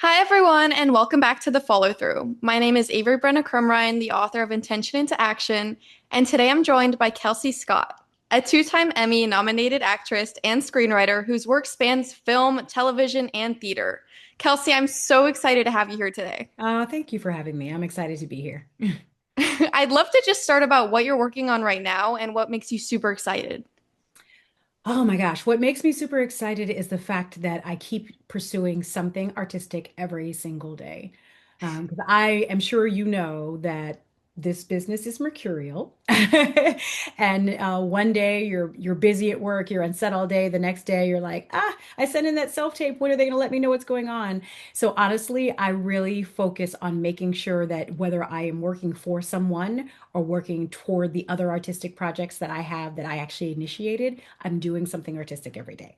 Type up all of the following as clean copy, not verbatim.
Hi, everyone, and welcome back to The Follow Through. My name is Avery Crumrine, the author of Intention into Action, and today I'm joined by Kelsey Scott, a two-time Emmy-nominated actress and screenwriter whose work spans film, television, and theater. Kelsey, I'm so excited to have you here today. Thank you for having me. I'm excited to be here. I'd love to just start about what you're working on right now and what makes you super excited. Oh my gosh, what makes me super excited is the fact that I keep pursuing something artistic every single day. 'Cause I am sure you know that this business is mercurial. And one day you're busy at work, you're on set all day. The next day you're like, I sent in that self-tape. When are they going to let me know what's going on? So honestly, I really focus on making sure that whether I am working for someone or working toward the other artistic projects that I have that I actually initiated, I'm doing something artistic every day.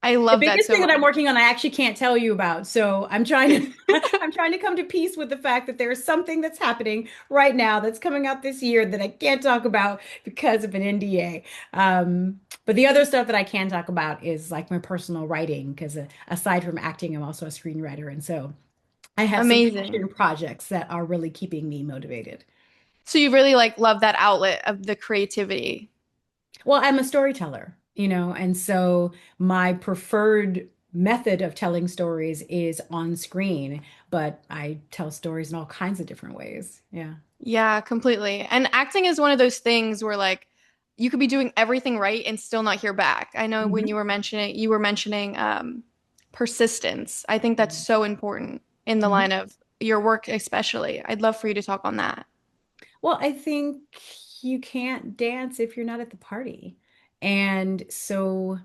I The love that biggest so thing that much. I'm working on, I actually can't tell you about. So I'm trying to I'm trying to come to peace with the fact that there's something that's happening right now that's coming out this year that I can't talk about because of an NDA. But the other stuff that I can talk about is like my personal writing, because aside from acting, I'm also a screenwriter. And so I have some Amazing. passion projects that are really keeping me motivated. So you really love that outlet of the creativity. Well, I'm a storyteller, and so my preferred method of telling stories is on screen, but I tell stories in all kinds of different ways. Yeah. Yeah, completely. And acting is one of those things where you could be doing everything right and still not hear back. I know when Hmm. you were mentioning persistence. I think that's so important in the line Hmm. of your work, especially. I'd love for you to talk on that. Well, I think you can't dance if you're not at the party. And so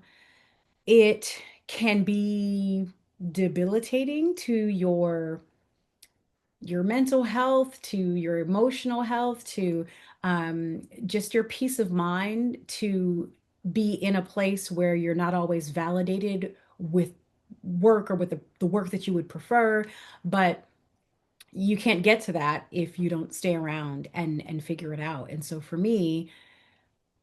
it can be debilitating to your mental health, to your emotional health, to just your peace of mind, to be in a place where you're not always validated with work or with the work that you would prefer. But you can't get to that if you don't stay around and figure it out. And so for me,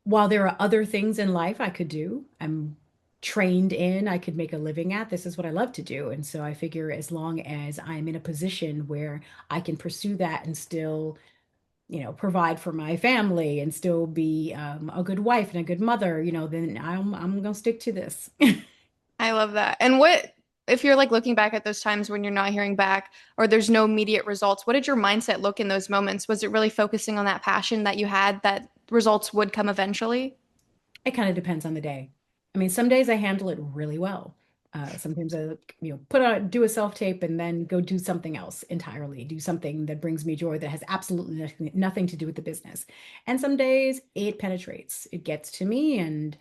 while there are other things in life I could do, I'm trained in, I could make a living at, this is what I love to do. And so I figure as long as I'm in a position where I can pursue that and still, provide for my family and still be a good wife and a good mother, then I'm gonna stick to this. I love that. And what if you're looking back at those times when you're not hearing back or there's no immediate results, what did your mindset look in those moments? Was it really focusing on that passion that you had that results would come eventually? It kind of depends on the day. I mean, some days I handle it really well. Sometimes I, do a self tape and then go do something else entirely, do something that brings me joy that has absolutely nothing to do with the business. And some days it penetrates, it gets to me, and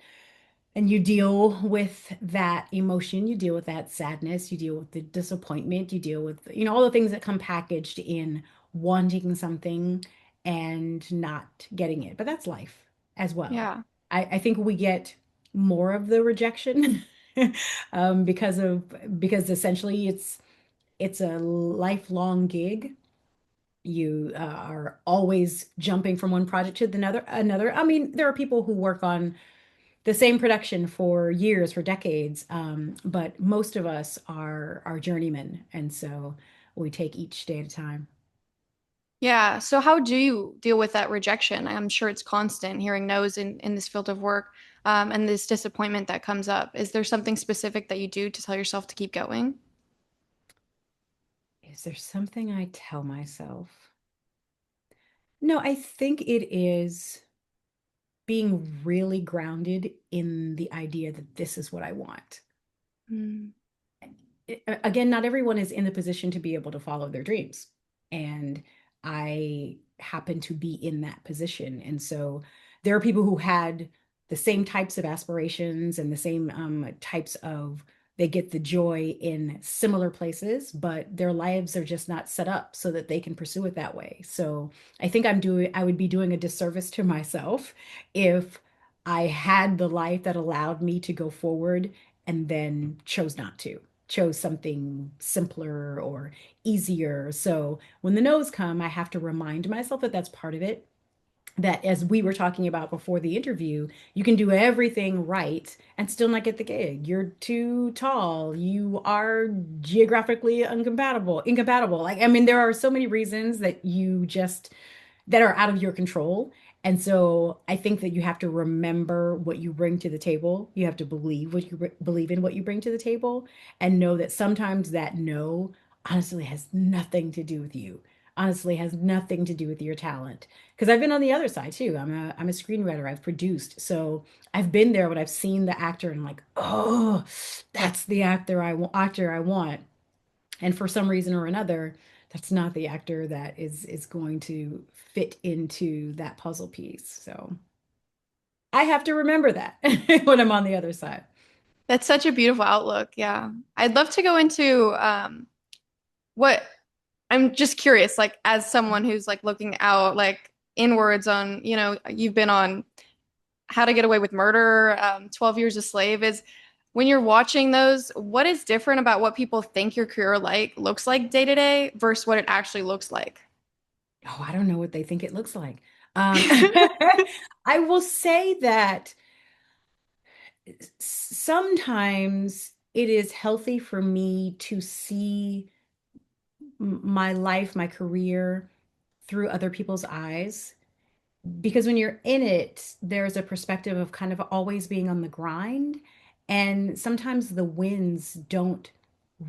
you deal with that emotion, you deal with that sadness, you deal with the disappointment, you deal with, all the things that come packaged in wanting something and not getting it. But that's life as well. Yeah. I think we get more of the rejection because essentially it's a lifelong gig. You are always jumping from one project to another. I mean, there are people who work on the same production for years, for decades. But most of us are journeymen, and so we take each day at a time. Yeah. So how do you deal with that rejection? I'm sure it's constant hearing no's in this field of work, and this disappointment that comes up. Is there something specific that you do to tell yourself to keep going? Is there something I tell myself? No, I think it is being really grounded in the idea that this is what I want. Mm. Again, not everyone is in the position to be able to follow their dreams. And I happen to be in that position. And so there are people who had the same types of aspirations and the same types of, they get the joy in similar places, but their lives are just not set up so that they can pursue it that way. So I would be doing a disservice to myself if I had the life that allowed me to go forward and then chose not to, chose something simpler or easier. So when the no's come, I have to remind myself that that's part of it. that, as we were talking about before the interview, you can do everything right and still not get the gig. You're too tall. You are geographically incompatible. Like, I mean, there are so many reasons that you just that are out of your control. And so I think that you have to remember what you bring to the table. You have to believe believe in what you bring to the table and know that sometimes that no honestly has nothing to do with you. Honestly has nothing to do with your talent. Because I've been on the other side too. I'm a screenwriter. I've produced. So I've been there when I've seen the actor and like, oh, that's the actor I want. And for some reason or another, that's not the actor that is going to fit into that puzzle piece. So I have to remember that when I'm on the other side. That's such a beautiful outlook. Yeah. I'd love to go into what I'm just curious, like as someone who's like looking out like inwards on, you've been on How to Get Away with Murder, 12 Years a Slave, is when you're watching those, what is different about what people think your career like looks like day to day versus what it actually looks like? Oh, I don't know what they think it looks like. Um, I will say that sometimes it is healthy for me to see my life, my career through other people's eyes. Because when you're in it, there's a perspective of kind of always being on the grind. And sometimes the wins don't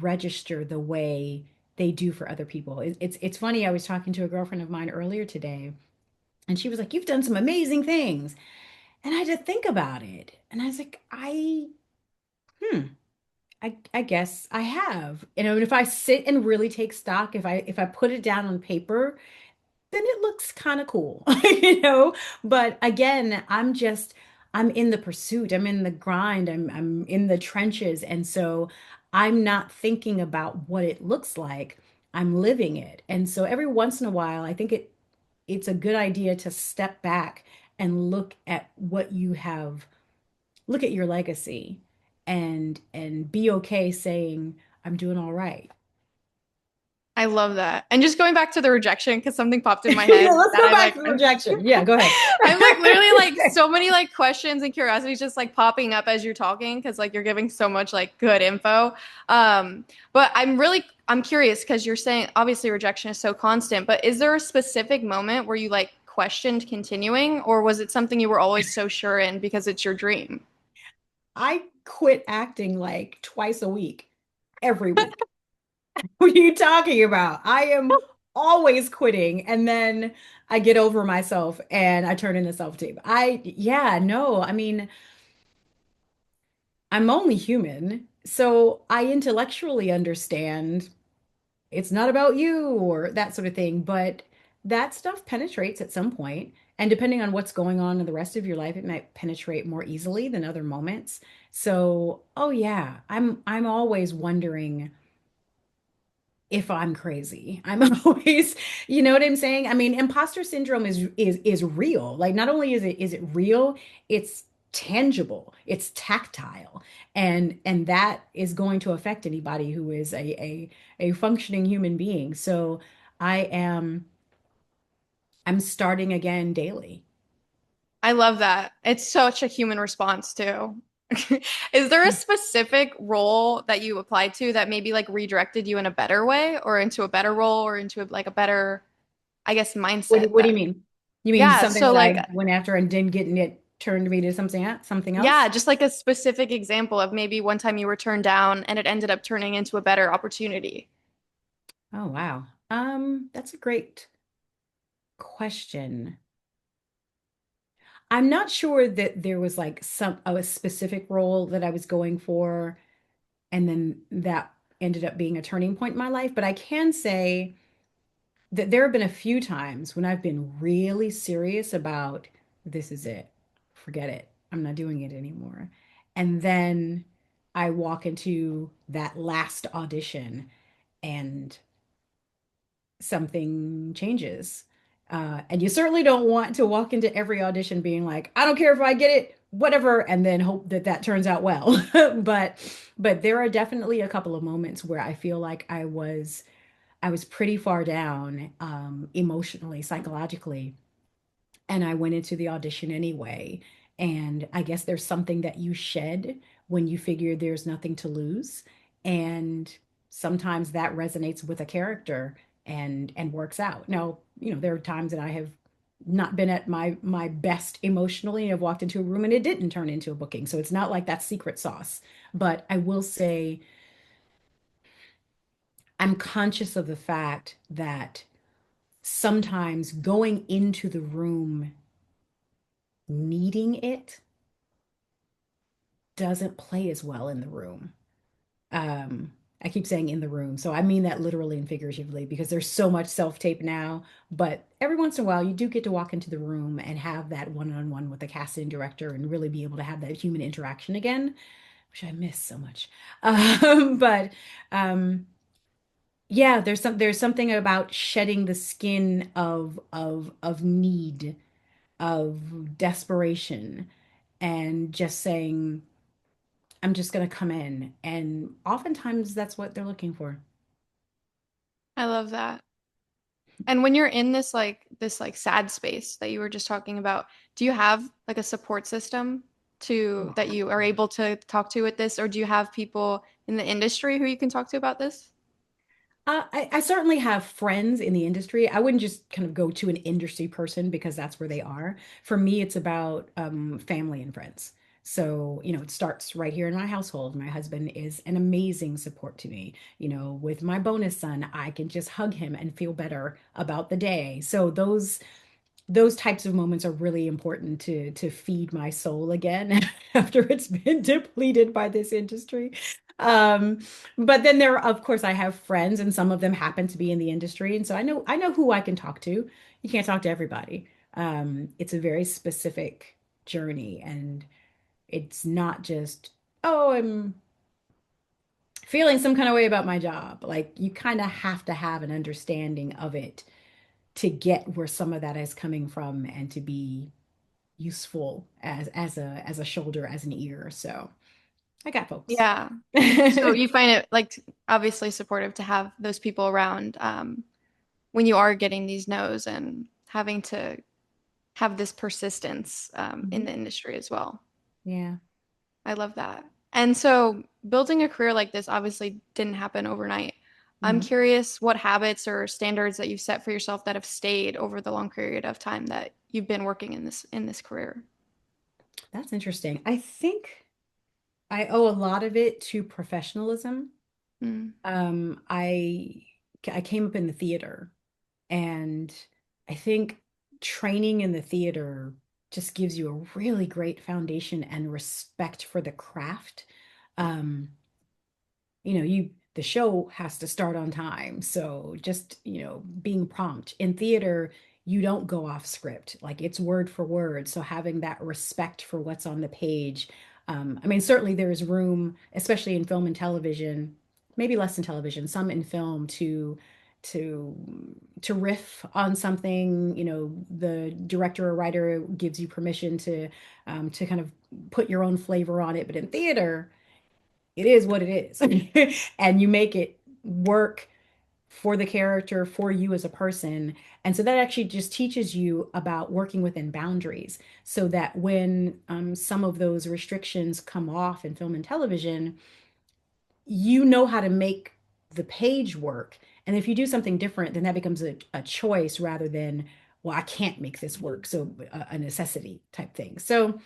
register the way they do for other people. It's funny. I was talking to a girlfriend of mine earlier today, and she was like, "You've done some amazing things." And I had to think about it. And I was like, hmm, I guess I have. And if I sit and really take stock, if I put it down on paper, then it looks kind of cool, you know? But again, I'm in the pursuit. I'm in the grind. I'm in the trenches. And so I'm not thinking about what it looks like. I'm living it. And so every once in a while, I think it's a good idea to step back and look at what you have, look at your legacy and be okay saying, I'm doing all right. I love that. And just going back to the rejection, because something popped in my Yeah, head let's that go I back like, to the rejection. Yeah, go ahead. I'm like literally like so many like questions and curiosities just like popping up as you're talking because like you're giving so much like good info. But I'm curious because you're saying obviously rejection is so constant, but is there a specific moment where you like questioned continuing, or was it something you were always so sure in because it's your dream? I quit acting like twice a week, every week. What are you talking about? I am always quitting, and then I get over myself and I turn into self-tape. Yeah, no, I mean, I'm only human, so I intellectually understand it's not about you or that sort of thing, but that stuff penetrates at some point. And depending on what's going on in the rest of your life, it might penetrate more easily than other moments. So, oh yeah, I'm always wondering if I'm crazy. I'm always, you know what I'm saying? I mean, imposter syndrome is real. Like not only is it real, it's tangible, it's tactile. And that is going to affect anybody who is a functioning human being. So I am I'm starting again daily. I love that. It's such a human response too. Is there a specific role that you applied to that maybe like redirected you in a better way or into a better role or into like a better, I guess, mindset What do you that, mean? You mean yeah, something so that like, I went after and didn't get and it turned me to something yeah, else? just like a specific example of maybe one time you were turned down and it ended up turning into a better opportunity. Oh wow. That's a great question. I'm not sure that there was like a specific role that I was going for, and then that ended up being a turning point in my life. But I can say that there have been a few times when I've been really serious about this is it, forget it, I'm not doing it anymore. And then I walk into that last audition and something changes. And you certainly don't want to walk into every audition being like, I don't care if I get it, whatever, and then hope that that turns out well. But but there are definitely a couple of moments where I feel like I was pretty far down emotionally, psychologically, and I went into the audition anyway. And I guess there's something that you shed when you figure there's nothing to lose. And sometimes that resonates with a character and works out. Now, there are times that I have not been at my best emotionally and have walked into a room and it didn't turn into a booking. So it's not like that secret sauce. But I will say I'm conscious of the fact that sometimes going into the room needing it doesn't play as well in the room. Um, I keep saying in the room, so I mean that literally and figuratively because there's so much self-tape now. But every once in a while, you do get to walk into the room and have that one-on-one with the casting director and really be able to have that human interaction again, which I miss so much. But yeah, there's something about shedding the skin of need, of desperation, and just saying, I'm just going to come in. And oftentimes that's what they're looking for. I love that. And when you're in this like sad space that you were just talking about, do you have like a support system to Oh. that you are able to talk to with this, or do you have people in the industry who you can talk to about this? I certainly have friends in the industry. I wouldn't just kind of go to an industry person because that's where they are. For me, it's about family and friends. So, it starts right here in my household. My husband is an amazing support to me. With my bonus son, I can just hug him and feel better about the day. So those types of moments are really important to feed my soul again after it's been depleted by this industry. Um, but then of course, I have friends, and some of them happen to be in the industry, and so I know who I can talk to. You can't talk to everybody. It's a very specific journey, and it's not just, oh, I'm feeling some kind of way about my job. Like you kind of have to have an understanding of it to get where some of that is coming from and to be useful as a shoulder, as an ear. So I got folks. Yeah. So you find it like obviously supportive to have those people around when you are getting these no's and having to have this persistence in Mhm. the industry as well. Yeah. I love that. And so building a career like this obviously didn't happen overnight. I'm Mhm. curious what habits or standards that you've set for yourself that have stayed over the long period of time that you've been working in this career. That's interesting. I think I owe a lot of it to professionalism. Mm. I came up in the theater, and I think training in the theater just gives you a really great foundation and respect for the craft. Um, the show has to start on time. So just, being prompt. In theater, you don't go off script. Like it's word for word. So having that respect for what's on the page. I mean, certainly there is room, especially in film and television, maybe less in television, some in film to to riff on something. The director or writer gives you permission to kind of put your own flavor on it. But in theater, it is what it is. And you make it work for the character, for you as a person. And so that actually just teaches you about working within boundaries so that when some of those restrictions come off in film and television, you know how to make the page work. And if you do something different, then that becomes a choice rather than, well, I can't make this work. So a necessity type thing. So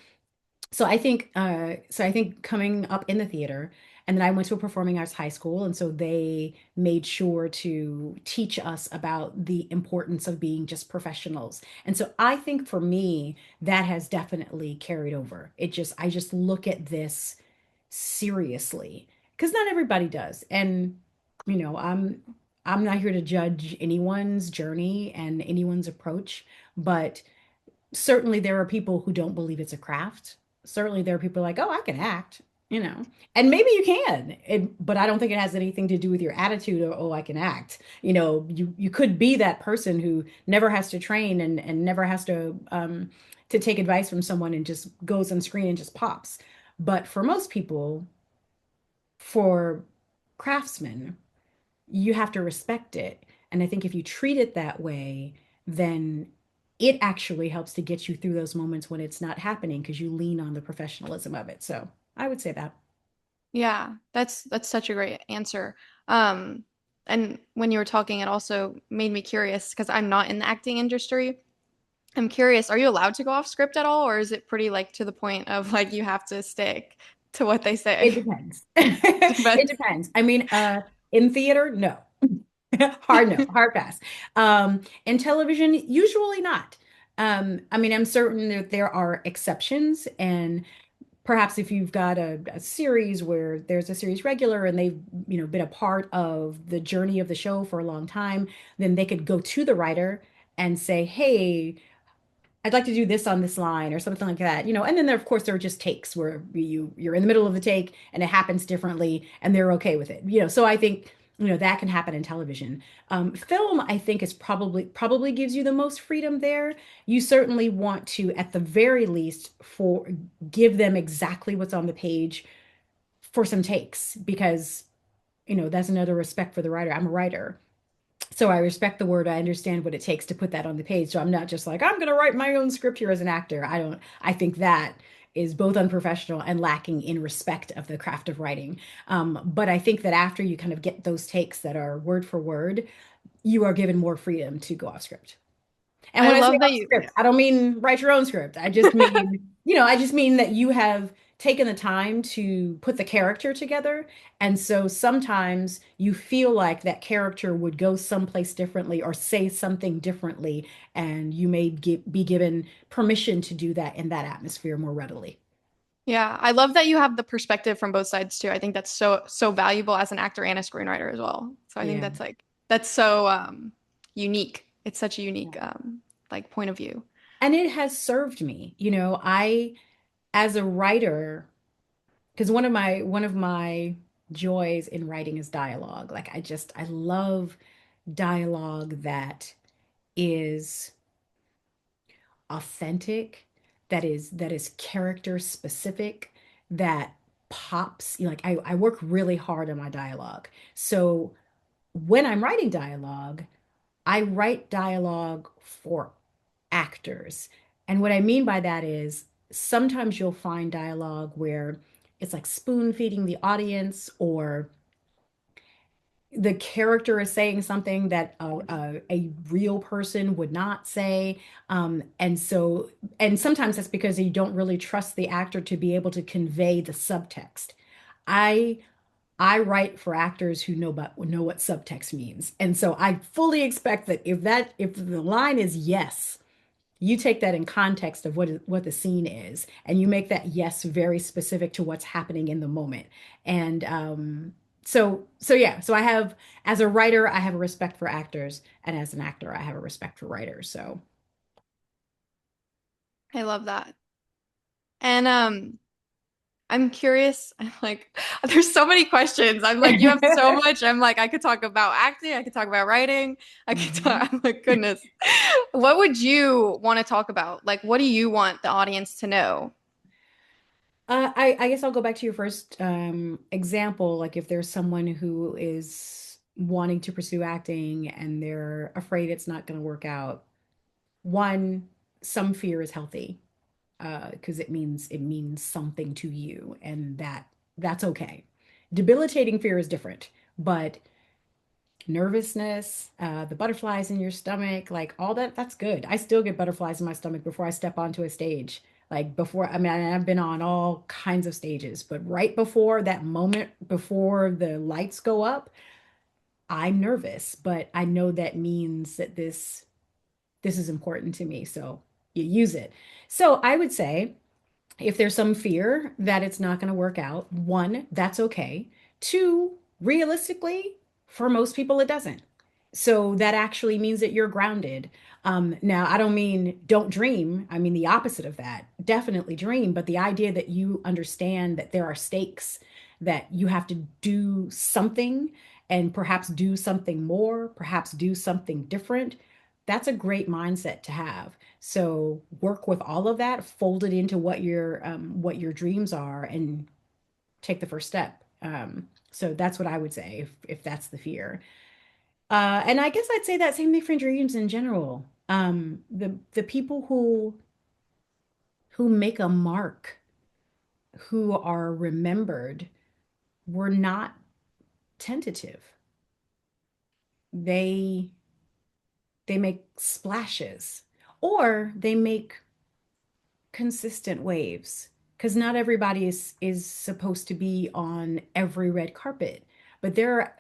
I think coming up in the theater, and then I went to a performing arts high school, and so they made sure to teach us about the importance of being just professionals. And so I think for me, that has definitely carried over. I just look at this seriously because not everybody does. And I'm not here to judge anyone's journey and anyone's approach, but certainly there are people who don't believe it's a craft. Certainly there are people like, oh, I can act, and maybe you can, but I don't think it has anything to do with your attitude or, oh, I can act. You could be that person who never has to train and never has to take advice from someone and just goes on screen and just pops. But for most people, for craftsmen, you have to respect it. And I think if you treat it that way, then it actually helps to get you through those moments when it's not happening because you lean on the professionalism of it. So I would say that. Yeah, that's such a great answer. Um, and when you were talking, it also made me curious because I'm not in the acting industry. I'm curious, are you allowed to go off script at all, or is it pretty like to the point of like you have to stick to what they It say? depends. It Depends. depends. I mean, in theater, no. Hard no, hard pass. In television, usually not. I mean, I'm certain that there are exceptions, and perhaps if you've got a series where there's a series regular and they've, been a part of the journey of the show for a long time, then they could go to the writer and say, "Hey, I'd like to do this on this line," or something like that, and then of course there are just takes where you're in the middle of the take and it happens differently and they're okay with it. So I think, that can happen in television. Film, I think, is probably gives you the most freedom there. You certainly want to, at the very least, for give them exactly what's on the page for some takes, because that's another respect for the writer. I'm a writer, so I respect the word. I understand what it takes to put that on the page. So I'm not just like, I'm going to write my own script here as an actor. I don't, I think that is both unprofessional and lacking in respect of the craft of writing. But I think that after you kind of get those takes that are word for word, you are given more freedom to go off script. And I when I say love that off you, script, I don't mean write your own script. I just mean that you have taken the time to put the character together. And so sometimes you feel like that character would go someplace differently or say something differently, and you may be given permission to do that in that atmosphere more readily. yeah, I love that you have the perspective from both sides too. I think that's so valuable as an actor and a screenwriter as well. So I think Yeah. that's so unique. It's such a unique like point of view. And it has served me. As a writer, because one of my joys in writing is dialogue. Like I love dialogue that is authentic, that is character specific, that pops. I work really hard on my dialogue. So when I'm writing dialogue, I write dialogue for actors. And what I mean by that is sometimes you'll find dialogue where it's like spoon feeding the audience, or the character is saying something that a real person would not say. And sometimes that's because you don't really trust the actor to be able to convey the subtext. I I write for actors who know what subtext means. And so I fully expect that if the line is yes, you take that in context of what the scene is, and you make that yes very specific to what's happening in the moment. And so yeah, so I have, as a writer, I have a respect for actors, and as an actor, I have a respect for writers. So I love that. And I'm curious. I'm like, there's so many questions. I'm like, you have so much. I'm like, I could talk about acting, I could talk about writing, I could Mhm. talk. I'm like, goodness. What would you want to talk about? Like, what do you want the audience to know? I guess I'll go back to your first example. Like, if there's someone who is wanting to pursue acting and they're afraid it's not going to work out, one, some fear is healthy, because it means something to you, and that's okay. Debilitating fear is different, but nervousness, the butterflies in your stomach, like all that, that's good. I still get butterflies in my stomach before I step onto a stage. Like before, I mean, I've been on all kinds of stages, but right before that moment, before the lights go up, I'm nervous, but I know that means that this is important to me. So you use it. So I would say, if there's some fear that it's not going to work out, one, that's okay. Two, realistically, for most people, it doesn't. So that actually means that you're grounded. Now, I don't mean don't dream. I mean the opposite of that. Definitely dream, but the idea that you understand that there are stakes, that you have to do something, and perhaps do something more, perhaps do something different, that's a great mindset to have. So work with all of that, fold it into what your dreams are, and take the first step. So that's what I would say if that's the fear. And I guess I'd say that same thing for dreams in general. The people who make a mark, who are remembered, were not tentative. They they make splashes, or they make consistent waves, because not everybody is supposed to be on every red carpet. But there are,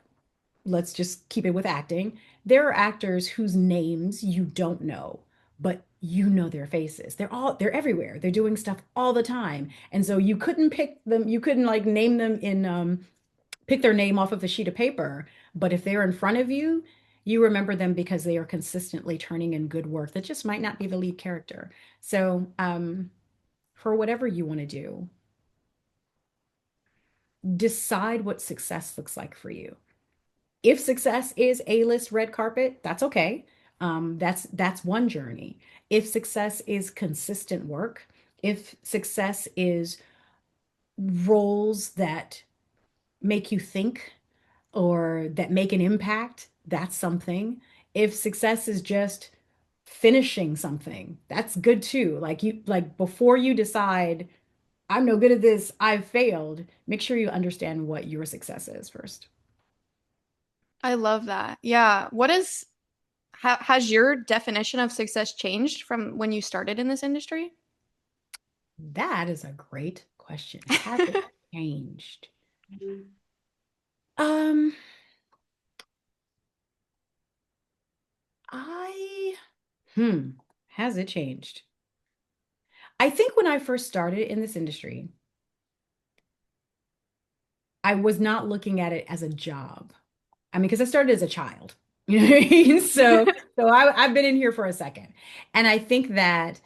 let's just keep it with acting. There are actors whose names you don't know, but you know their faces. They're everywhere. They're doing stuff all the time. And so you couldn't pick them, you couldn't like name them in pick their name off of a sheet of paper, but if they're in front of you, you remember them because they are consistently turning in good work that just might not be the lead character. So, for whatever you want to do, decide what success looks like for you. If success is A-list red carpet, that's okay. That's one journey. If success is consistent work, if success is roles that make you think or that make an impact, that's something. If success is just finishing something, that's good too. Like before you decide, I'm no good at this, I've failed, make sure you understand what your success is first. I love that. Yeah. Has your definition of success changed from when you started in this industry? That is a great question. Has it changed? Um, I, hmm, has it changed? I think when I first started in this industry, I was not looking at it as a job. I mean, because I started as a child. You know what I mean? I've been in here for a second. And I think that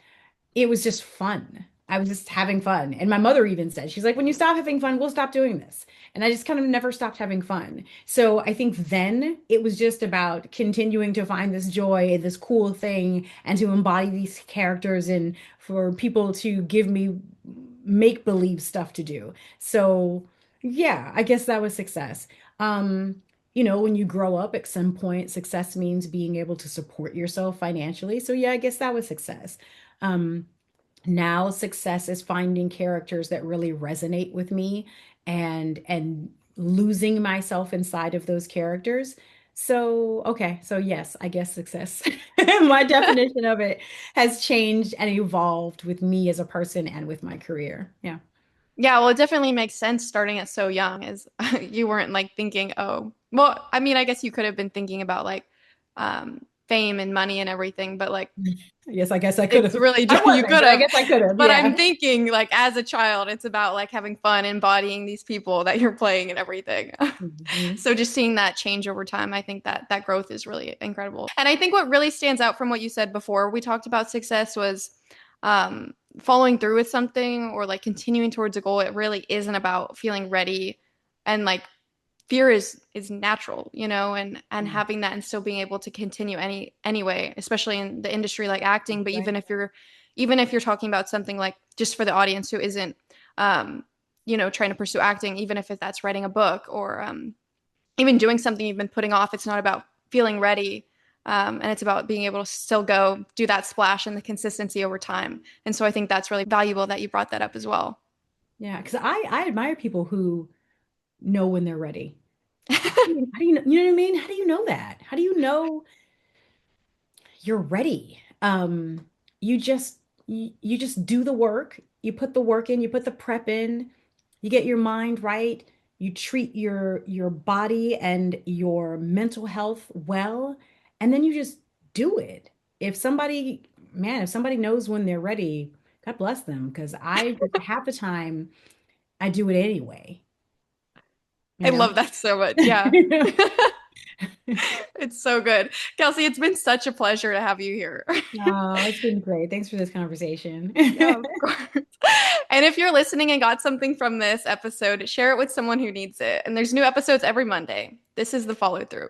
it was just fun. I was just having fun. And my mother even said, she's like, when you stop having fun, we'll stop doing this. And I just kind of never stopped having fun. So I think then it was just about continuing to find this joy, this cool thing, and to embody these characters and for people to give me make believe stuff to do. So yeah, I guess that was success. When you grow up at some point, success means being able to support yourself financially. So yeah, I guess that was success. Um, Now success is finding characters that really resonate with me and losing myself inside of those characters. So, okay, so yes, I guess success. My definition of it has changed and evolved with me as a person and with my career. Yeah. Yeah, well, it definitely makes sense starting it so young as you weren't like thinking, oh, well, I mean, I guess you could have been thinking about like fame and money and everything, but like Yes, I guess I could it's have. really I you wasn't, could but I have. guess I could have. But I'm Yeah. thinking like as a child, it's about like having fun, embodying these people that you're playing and everything. Mhm. So just seeing that change over time, I think that that growth is really incredible. And I think what really stands out from what you said before we talked about success was following through with something or like continuing towards a goal. It really isn't about feeling ready and like fear is natural, and Yeah, having that and still being able to continue anyway, especially in the industry like acting. But right. even if you're talking about something like just for the audience who isn't um, trying to pursue acting, even if that's writing a book or even doing something you've been putting off, it's not about feeling ready. And it's about being able to still go do that splash and the consistency over time. And so I think that's really valuable that you brought that up as well. Yeah, because I admire people who know when they're ready. How do you know, you know what I mean? How do you know that? How do you know you're ready? You just do the work. You put the work in, you put the prep in, you get your mind right, you treat your body and your mental health well, and then you just do it. If somebody knows when they're ready, God bless them, because I half the time I do it anyway, I you know? love that so much. Yeah. It's so good. Kelsey, it's been such a pleasure to have you here. Oh, it's been great. Thanks for this conversation. Yeah, of course. And if you're listening and got something from this episode, share it with someone who needs it. And there's new episodes every Monday. This is the follow through.